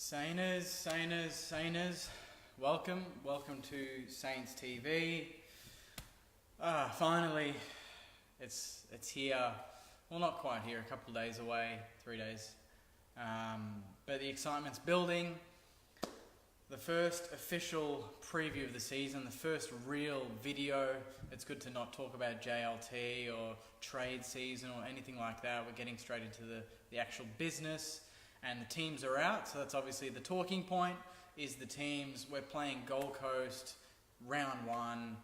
Saners, welcome to Saints TV. Finally, it's here. Well, not quite here. A couple of days away, 3 days. But the excitement's building. The first official preview of the season, the first real video. It's good to not talk about JLT or trade season or anything like that. We're getting straight into the actual business. And the teams are out, so that's obviously the talking point, is the teams. We're playing Gold Coast, round one,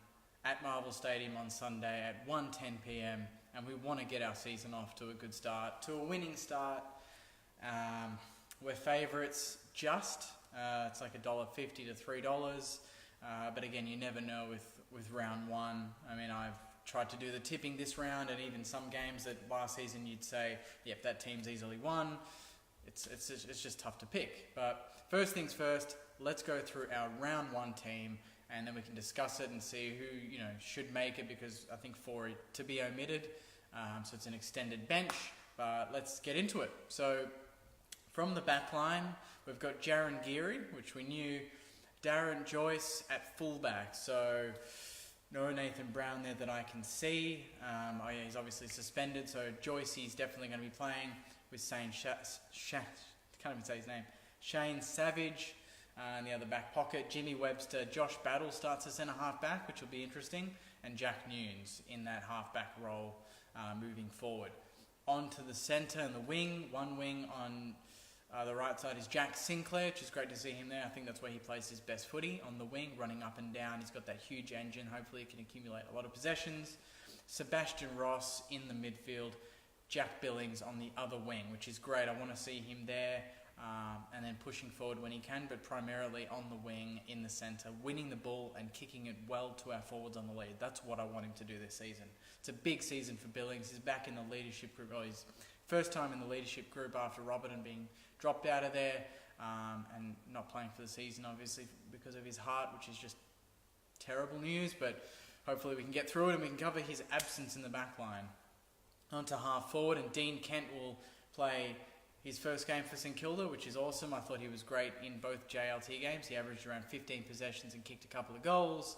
at Marvel Stadium on Sunday at 1:10 p.m, and we want to get our season off to a good start, to a winning start. We're favourites just. It's like $1.50 to $3. But again, you never know with round one. I mean, I've tried to do the tipping this round, and even some games that last season you'd say, yep, that team's easily won. It's just tough to pick. But first things first, let's go through our round one team, and then we can discuss it and see who should make it, because I think 4 to be omitted. So it's an extended bench, but let's get into it. So from the back line, we've got Jaron Geary, which we knew, Darren Joyce at fullback. So no Nathan Brown there that I can see. He's obviously suspended, so Joyce he's definitely going to be playing with Shane Savage in the other back pocket. Jimmy Webster, Josh Battle starts as centre half back, which will be interesting, and Jack Nunes in that half back role moving forward. On to the centre and the wing. One wing on the right side is Jack Sinclair, which is great to see him there. I think that's where he plays his best footy, on the wing, running up and down. He's got that huge engine. Hopefully he can accumulate a lot of possessions. Sebastian Ross in the midfield. Jack Billings on the other wing, which is great. I want to see him there and then pushing forward when he can, but primarily on the wing, in the centre, winning the ball and kicking it well to our forwards on the lead. That's what I want him to do this season. It's a big season for Billings. He's back in the leadership group. Oh, his first time in the leadership group after Robertson being dropped out of there and not playing for the season, obviously, because of his heart, which is just terrible news. But hopefully we can get through it and we can cover his absence in the back line. On to half forward, and Dean Kent will play his first game for St Kilda, which is awesome. I thought he was great in both JLT games. He averaged around 15 possessions and kicked a couple of goals.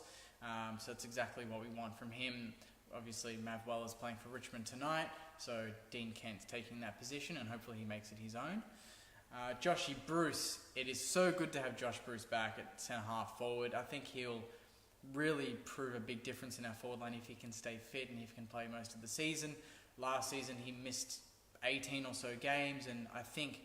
So that's exactly what we want from him. Obviously, Mav Weller's playing for Richmond tonight, so Dean Kent's taking that position, and hopefully he makes it his own. Joshy Bruce, it is so good to have Josh Bruce back at centre half forward. I think he'll really prove a big difference in our forward line if he can stay fit and if he can play most of the season. Last season he missed 18 or so games, and I think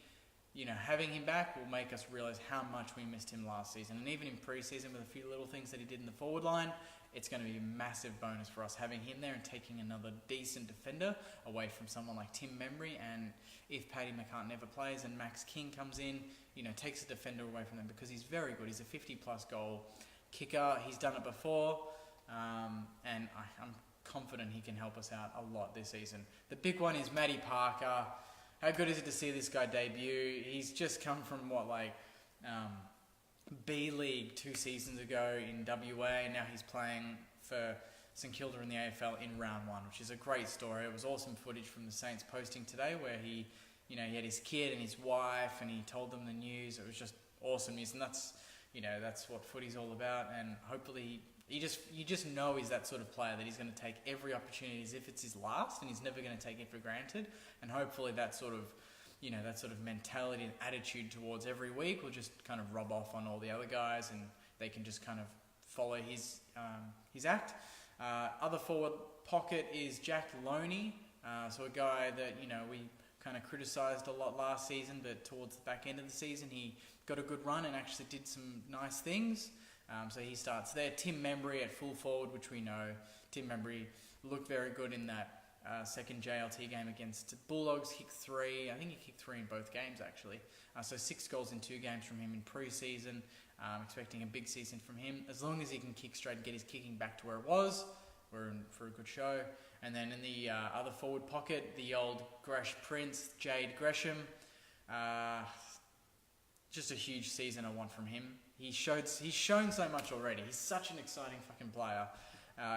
having him back will make us realise how much we missed him last season. And even in pre-season, with a few little things that he did in the forward line, it's going to be a massive bonus for us having him there and taking another decent defender away from someone like Tim Membry. And if Paddy McCart never plays and Max King comes in, takes a defender away from them, because he's very good. He's a 50-plus goal kicker. He's done it before, and I'm confident he can help us out a lot this season. The big one is Matty Parker. How good is it to see this guy debut? He's just come from B-League 2 seasons ago in WA. Now he's playing for St Kilda in the AFL in round one, which is a great story. It was awesome footage from the Saints posting today, where he had his kid and his wife, and he told them the news. It was just awesome news, and that's what footy's all about. And hopefully you just know he's that sort of player, that he's going to take every opportunity as if it's his last, and he's never going to take it for granted. And hopefully that sort of mentality and attitude towards every week will just kind of rub off on all the other guys, and they can just kind of follow his act. Other forward pocket is Jack Loney, so a guy that we kind of criticised a lot last season, but towards the back end of the season he got a good run and actually did some nice things. So he starts there. Tim Membry at full forward, which we know. Tim Membry looked very good in that second JLT game against Bulldogs. Kicked 3. I think he kicked 3 in both games, actually. So 6 goals in 2 games from him in pre-season. Expecting a big season from him. As long as he can kick straight and get his kicking back to where it was, we're in for a good show. And then in the other forward pocket, the old Gresh Prince, Jade Gresham. Just a huge season I want from him. He's shown so much already. He's such an exciting fucking player.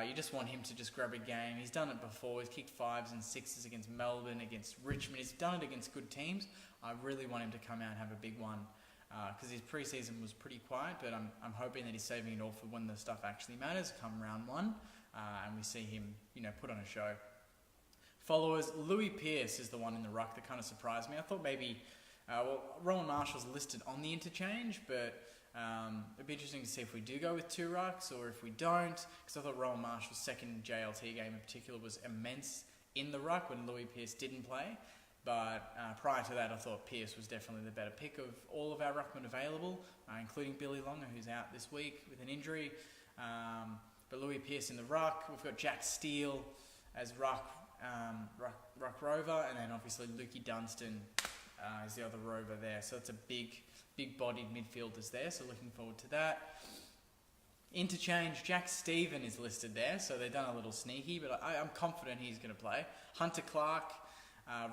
You just want him to just grab a game. He's done it before. He's kicked 5s and 6s against Melbourne, against Richmond. He's done it against good teams. I really want him to come out and have a big one because his pre-season was pretty quiet, but I'm hoping that he's saving it all for when the stuff actually matters, come round one, and we see him, put on a show. Followers, Louis Pearce is the one in the ruck that kind of surprised me. I thought maybe, Rowan Marshall's listed on the interchange, but it'd be interesting to see if we do go with 2 rucks or if we don't, because I thought Rowan Marshall's second JLT game in particular was immense in the ruck when Louis Pearce didn't play. But prior to that, I thought Pearce was definitely the better pick of all of our ruckmen available, including Billy Longer, who's out this week with an injury. But Louis Pearce in the ruck. We've got Jack Steele as ruck rover, and then obviously Lukey Dunstan is the other rover there. So it's a big-bodied midfielders there, so looking forward to that. Interchange, Jack Stephen is listed there, so they've done a little sneaky, but I'm confident he's going to play. Hunter Clark,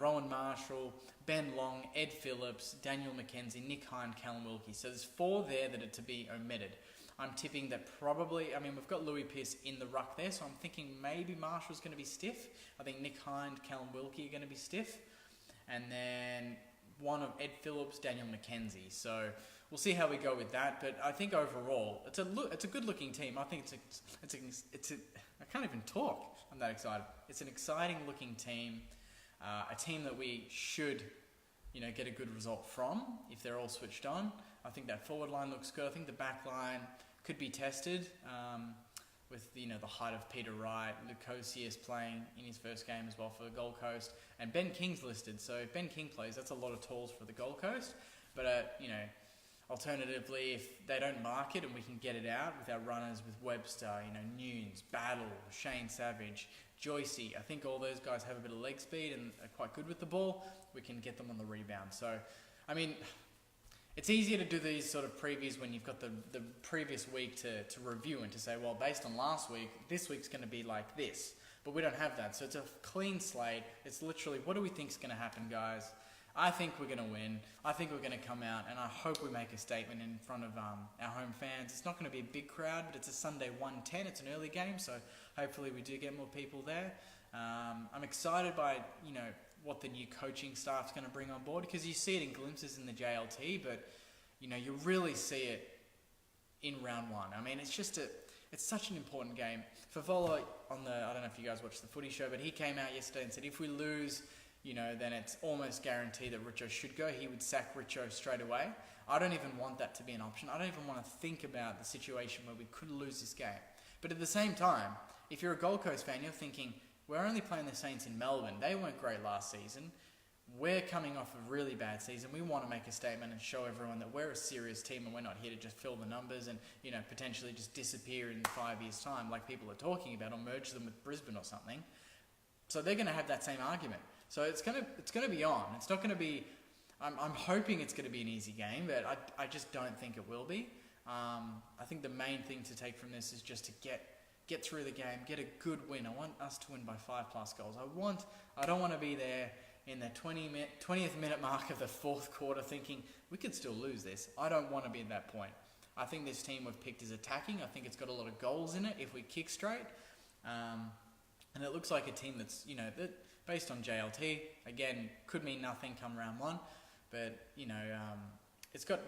Rowan Marshall, Ben Long, Ed Phillips, Daniel McKenzie, Nick Hine, Callum Wilkie. So there's 4 there that are to be omitted. I'm tipping that probably, we've got Louis Pearce in the ruck there, so I'm thinking maybe Marshall's going to be stiff. I think Nick Hine, Callum Wilkie are going to be stiff. And then one of Ed Phillips, Daniel McKenzie. So we'll see how we go with that. But I think overall, it's a good looking team. I think I can't even talk. I'm that excited. It's an exciting looking team. A team that we should, get a good result from if they're all switched on. I think that forward line looks good. I think the back line could be tested with the height of Peter Wright. Lucosius playing in his first game as well for the Gold Coast, and Ben King's listed. So if Ben King plays, that's a lot of tools for the Gold Coast. But alternatively, if they don't mark it and we can get it out with our runners with Webster, Nunes, Battle, Shane Savage, Joycey, I think all those guys have a bit of leg speed and are quite good with the ball. We can get them on the rebound. So, it's easier to do these sort of previews when you've got the previous week to review and to say, well, based on last week, this week's going to be like this. But we don't have that. So it's a clean slate. It's literally, what do we think is going to happen, guys? I think we're going to win. I think we're going to come out, and I hope we make a statement in front of our home fans. It's not going to be a big crowd, but it's a Sunday 1:10. It's an early game, so hopefully we do get more people there. I'm excited by, what the new coaching staff's going to bring on board, because you see it in glimpses in the JLT, but, you really see it in round 1. It's such an important game. Favola I don't know if you guys watched the footy show, but he came out yesterday and said if we lose, then it's almost guaranteed that Richo should go. He would sack Richo straight away. I don't even want that to be an option. I don't even want to think about the situation where we could lose this game. But at the same time, if you're a Gold Coast fan, you're thinking, we're only playing the Saints in Melbourne. They weren't great last season. We're coming off a really bad season. We want to make a statement and show everyone that we're a serious team and we're not here to just fill the numbers and, potentially just disappear in 5 years' time like people are talking about, or merge them with Brisbane or something. So they're going to have that same argument. So it's going to be on. It's not going to be. I'm hoping it's going to be an easy game, but I just don't think it will be. I think the main thing to take from this is just to get through the game, get a good win. I want us to win by 5+ goals. I don't want to be there in the 20th minute mark of the fourth quarter thinking we could still lose this. I don't want to be at that point. I think this team we've picked is attacking. I think it's got a lot of goals in it if we kick straight. And it looks like a team that's, that based on JLT, again, could mean nothing come round 1, but,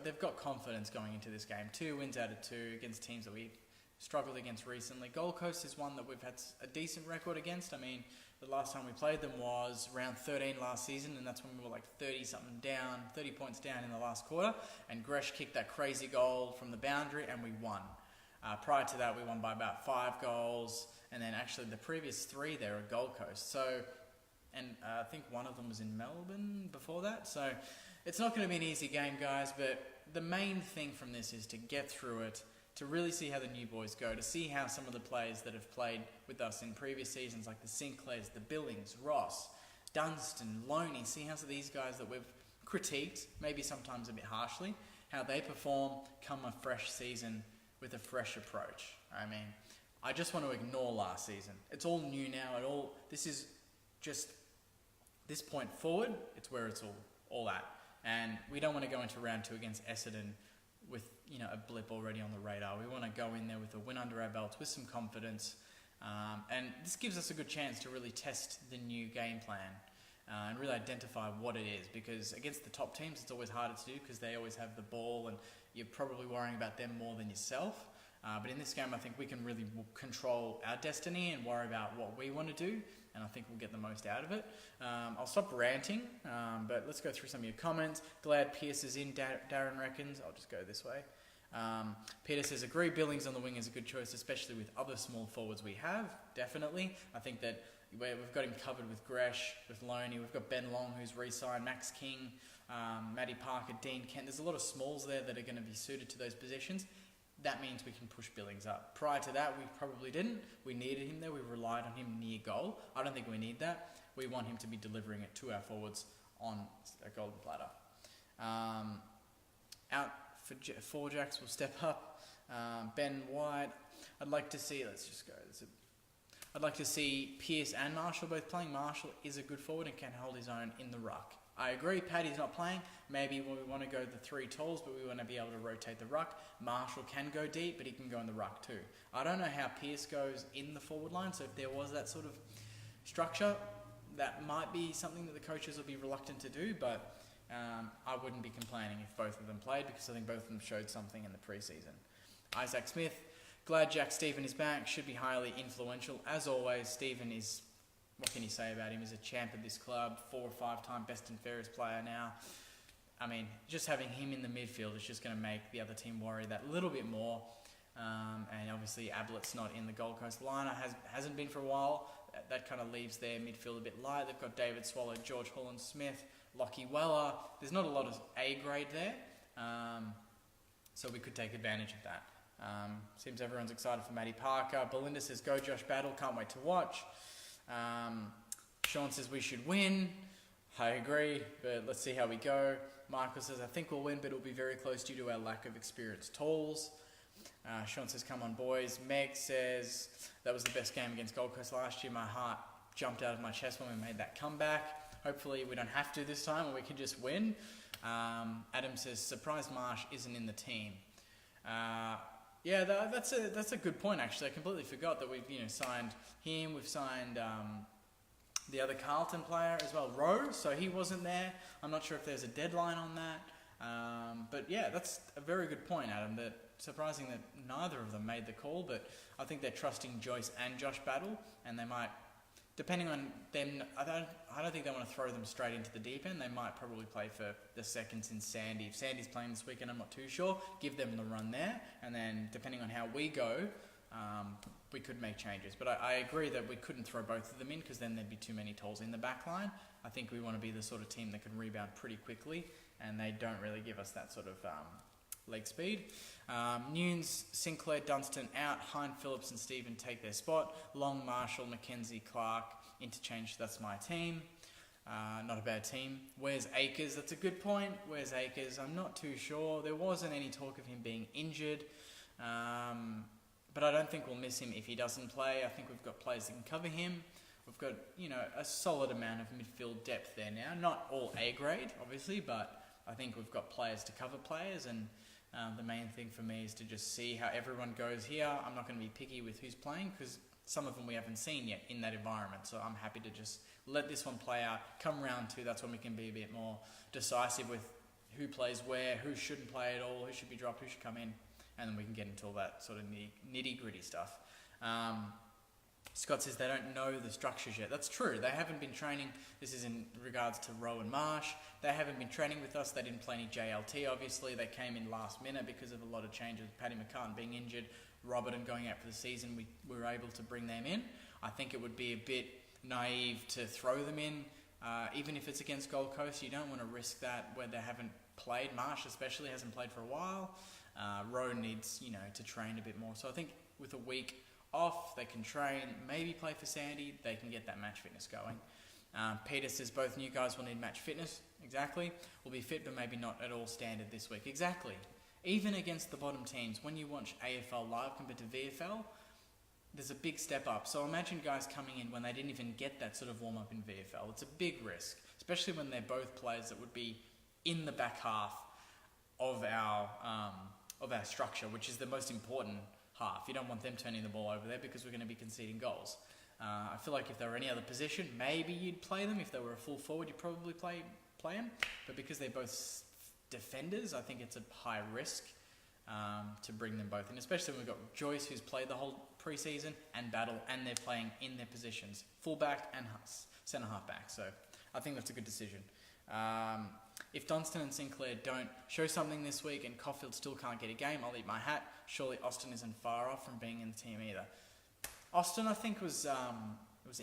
they've got confidence going into this game. 2 wins out of 2 against teams that we've struggled against recently. Gold Coast is one that we've had a decent record against. The last time we played them was round 13 last season, and that's when we were like 30 points down in the last quarter, and Gresh kicked that crazy goal from the boundary, and we won. Prior to that, we won by about 5 goals, and then actually the previous 3 there are Gold Coast. So, and I think one of them was in Melbourne before that. So it's not going to be an easy game, guys, but the main thing from this is to get through it, to really see how the new boys go, to see how some of the players that have played with us in previous seasons, like the Sinclairs, the Billings, Ross, Dunstan, Loney, see how these guys that we've critiqued, maybe sometimes a bit harshly, how they perform come a fresh season with a fresh approach. I just want to ignore last season. It's all new now. This is just this point forward. It's where it's all at, and we don't want to go into round 2 against Essendon with a blip already on the radar. We want to go in there with a win under our belts, with some confidence, and this gives us a good chance to really test the new game plan. and really identify what it is, because against the top teams it's always harder to do because they always have the ball and you're probably worrying about them more than yourself. But in this game I think we can really control our destiny and worry about what we want to do, and I think we'll get the most out of it. I'll stop ranting, but let's go through some of your comments. Glad Pearce is in, Darren reckons. I'll just go this way. Peter says, agree, Billings on the wing is a good choice, especially with other small forwards we have. Definitely. I think that we've got him covered with Gresh, with Loney. We've got Ben Long, who's re-signed, Max King, Matty Parker, Dean Kent. There's a lot of smalls there that are going to be suited to those positions. That means we can push Billings up. Prior to that, we probably didn't. We needed him there. We relied on him near goal. I don't think we need that. We want him to be delivering it to our forwards on a golden platter. Out for Four Jacks will step up. Ben White. I'd like to see, I'd like to see Pearce and Marshall both playing. Marshall is a good forward and can hold his own in the ruck. I agree, Paddy's not playing. Maybe we want to go the three talls, but we want to be able to rotate the ruck. Marshall can go deep, but he can go in the ruck too. I don't know how Pearce goes in the forward line, so if there was that sort of structure, that might be something that the coaches will be reluctant to do, but I wouldn't be complaining if both of them played, because I think both of them showed something in the preseason. Isaac Smith, glad Jack Stephen is back, should be highly influential. As always, Stephen is, what can you say about him? He's a champ of this club, 4 or 5 time best and fairest player now. I mean, just having him in the midfield is just going to make the other team worry that little bit more. And obviously Ablett's not in the Gold Coast lineup, hasn't been for a while. That kind of leaves their midfield a bit light. They've got David Swallow, George Holland-Smith, Lockie Weller. There's not a lot of A grade there, so we could take advantage of that. Seems everyone's excited for Matty Parker. Belinda says, go Josh Battle, can't wait to watch. Sean says we should win. I agree, but let's see how we go. Michael says, I think we'll win, but it'll be very close due to our lack of experienced talls. Sean says, come on boys. Meg says, that was the best game against Gold Coast last year. My heart jumped out of my chest when we made that comeback. Hopefully we don't have to this time, or we can just win. Adam says, surprised Marsh isn't in the team. Yeah, that's a good point actually. I completely forgot that we've signed him. We've signed the other Carlton player as well, Rowe. So he wasn't there. I'm not sure if there's a deadline on that. But yeah, that's a very good point, Adam. That surprising that neither of them made the call. But I think they're trusting Joyce and Josh Battle, and they might, depending on them, I don't think they want to throw them straight into the deep end. They might probably play for the seconds in Sandy. If Sandy's playing this weekend, I'm not too sure. Give them the run there, and then depending on how we go, we could make changes. But I agree that we couldn't throw both of them in, because then there'd be too many tolls in the back line. I think we want to be the sort of team that can rebound pretty quickly, and they don't really give us that sort of leg speed. Nunes, Sinclair, Dunstan out. Hein, Phillips and Stephen take their spot. Long, Marshall, Mackenzie, Clark, interchange. That's my team. Not a bad team. Where's Akers? That's a good point. Where's Akers? I'm not too sure. There wasn't any talk of him being injured. But I don't think we'll miss him if he doesn't play. I think we've got players that can cover him. We've got, a solid amount of midfield depth there now. Not all A grade, obviously, but I think we've got players to cover players, and the main thing for me is to just see how everyone goes here. I'm not going to be picky with who's playing, because some of them we haven't seen yet in that environment. So I'm happy to just let this one play out. Come round 2, that's when we can be a bit more decisive with who plays where, who shouldn't play at all, who should be dropped, who should come in, and then we can get into all that sort of nitty-gritty stuff. Scott says they don't know the structures yet. That's true. They haven't been training. This is in regards to Rowe and Marsh. They haven't been training with us. They didn't play any JLT, obviously. They came in last minute because of a lot of changes. Paddy McCartan being injured, Robertson going out for the season. We were able to bring them in. I think it would be a bit naive to throw them in. Even if it's against Gold Coast, you don't want to risk that where they haven't played. Marsh especially hasn't played for a while. Rowe needs, to train a bit more. So I think with a week off, they can train, maybe play for Sandy, they can get that match fitness going. Peter says both new guys will need match fitness. Exactly. We'll be fit, but maybe not at all standard this week. Exactly. Even against the bottom teams, when you watch AFL live compared to VFL, there's a big step up. So imagine guys coming in when they didn't even get that sort of warm-up in VFL. It's a big risk, especially when they're both players that would be in the back half of our structure, which is the most important half. You don't want them turning the ball over there, because we're going to be conceding goals. I feel like if they were any other position, maybe you'd play them. If they were a full forward, you'd probably play them. But because they're both defenders, I think it's a high risk to bring them both in, especially when we've got Joyce, who's played the whole preseason, and Battle, and they're playing in their positions, fullback and centre half back. So I think that's a good decision. If Dunstan and Sinclair don't show something this week and Caulfield still can't get a game, I'll eat my hat. Surely Austin isn't far off from being in the team either. Austin, I think, was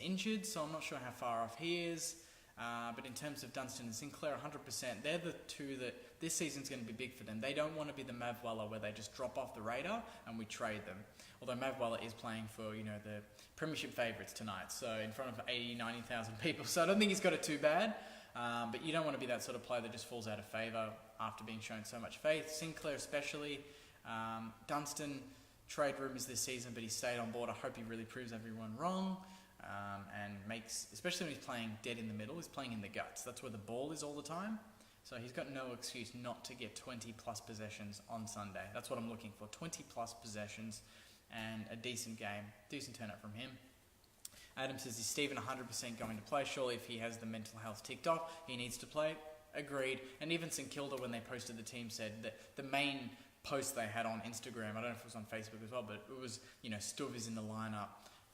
injured, so I'm not sure how far off he is. But in terms of Dunstan and Sinclair, 100%, they're the two that this season's going to be big for them. They don't want to be the Mavwala where they just drop off the radar and we trade them. Although Mavwala is playing for, the premiership favourites tonight, so in front of 80, 90,000 people. So I don't think he's got it too bad. But you don't want to be that sort of player that just falls out of favour after being shown so much faith. Sinclair especially. Dunstan, trade rumours this season, but he stayed on board. I hope he really proves everyone wrong. And makes, especially when he's playing dead in the middle, he's playing in the guts. That's where the ball is all the time. So he's got no excuse not to get 20 plus possessions on Sunday. That's what I'm looking for. 20 plus possessions and a decent game. Decent turnout from him. Adam says, is Stephen 100% going to play? Surely if he has the mental health ticked off, he needs to play. Agreed. And even St Kilda, when they posted the team, said that the main post they had on Instagram, I don't know if it was on Facebook as well, but it was, Stuv is in the lineup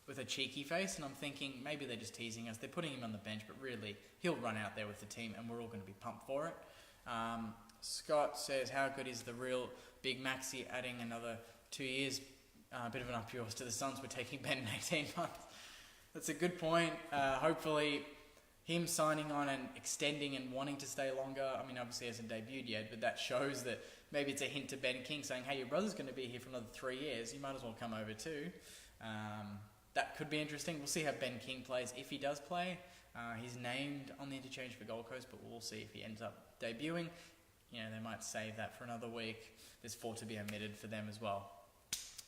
with a cheeky face, and I'm thinking maybe they're just teasing us. They're putting him on the bench, but really, he'll run out there with the team, and we're all going to be pumped for it. Scott says, how good is the real Big Maxi adding another 2 years? A bit of an up yours to the Suns. We're taking Ben in 18 months. That's a good point. Hopefully, him signing on and extending and wanting to stay longer, I mean, obviously he hasn't debuted yet, but that shows that maybe it's a hint to Ben King saying, hey, your brother's going to be here for another 3 years. You might as well come over too. That could be interesting. We'll see how Ben King plays. If he does play, he's named on the interchange for Gold Coast, but we'll see if he ends up debuting. They might save that for another week. There's 4 to be omitted for them as well.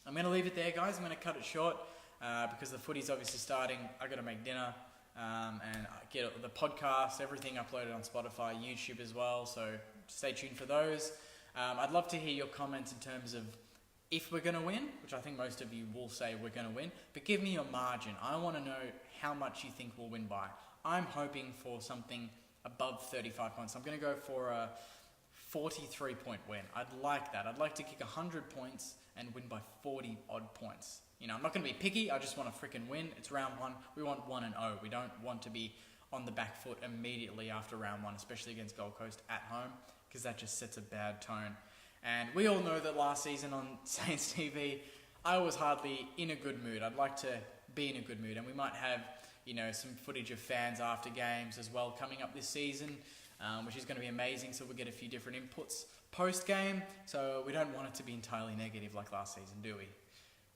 I'm going to leave it there, guys. I'm going to cut it short because the footy's obviously starting. I've got to make dinner and get the podcast, everything uploaded on Spotify, YouTube as well. So stay tuned for those. I'd love to hear your comments in terms of if we're going to win, which I think most of you will say we're going to win, but give me your margin. I want to know how much you think we'll win by. I'm hoping for something above 35 points. I'm going to go for a 43-point win. I'd like that. I'd like to kick 100 points and win by 40 odd points. I'm not going to be picky. I just want to freaking win. It's round 1. We want 1-0. We don't want to be on the back foot immediately after round 1, especially against Gold Coast at home, because that just sets a bad tone. And we all know that last season on Saints TV, I was hardly in a good mood. I'd like to be in a good mood. And we might have, some footage of fans after games as well coming up this season, which is going to be amazing. So we'll get a few different inputs post-game. So we don't want it to be entirely negative like last season, do we?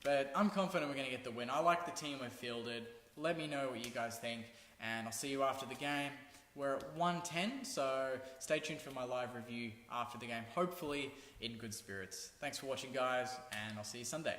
But I'm confident we're going to get the win. I like the team we've fielded. Let me know what you guys think. And I'll see you after the game. We're at 1:10, so stay tuned for my live review after the game, hopefully in good spirits. Thanks for watching, guys, and I'll see you Sunday.